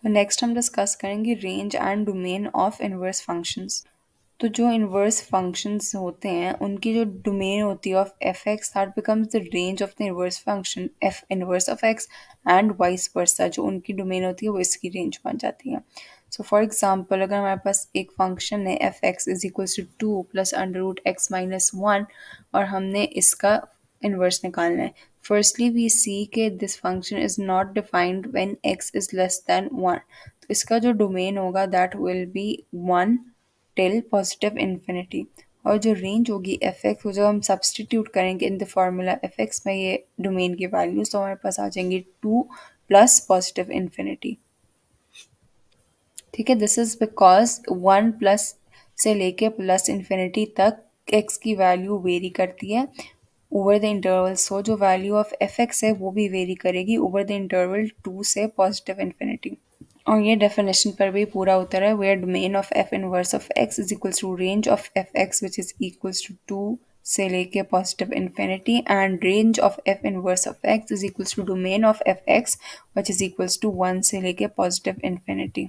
तो नेक्स्ट हम डिस्कस करेंगे range and domain of inverse functions. तो जो इनवर्स फंक्शंस होते हैं उनकी जो डोमेन होती है of F x that becomes the range of the inverse function F inverse of x and vice versa, जो उनकी डोमेन होती है वो इसकी रेंज बन जाती है। सो फॉर एग्जांपल अगर हमारे पास एक फंक्शन है F X is equals to 2 plus under root X minus 1 और हमने इसका इनवर्स निकालना है। फर्स्टली वी सी के this function is not defined when x is less than 1, तो इसका जो डोमेन होगा that will be 1 till positive infinity. और जो रेंज होगी एफ एक्स को जब हम सब्सटीट्यूट करेंगे in the formula F x में ये डोमेन की वैल्यूज, तो हमारे पास आ जाएंगी 2 प्लस पॉजिटिव इन्फिनिटी। ठीक है, दिस इज बिकॉज 1 प्लस से लेके प्लस इन्फिनिटी तक एक्स की वैल्यू वेरी करती है ओवर द इंटरवल। सो जो वैल्यू ऑफ एफ एक्स है वो भी वेरी करेगी ओवर द इंटरवल 2 से पॉजिटिव इन्फिनिटी। और ये डेफिनेशन पर भी पूरा उतर है, where domain of F inverse of X is equals to range of F X which is equals to 2 से लेके positive infinity and range of F inverse of X is equals to domain of F X which is equals to 1 से लेके positive infinity.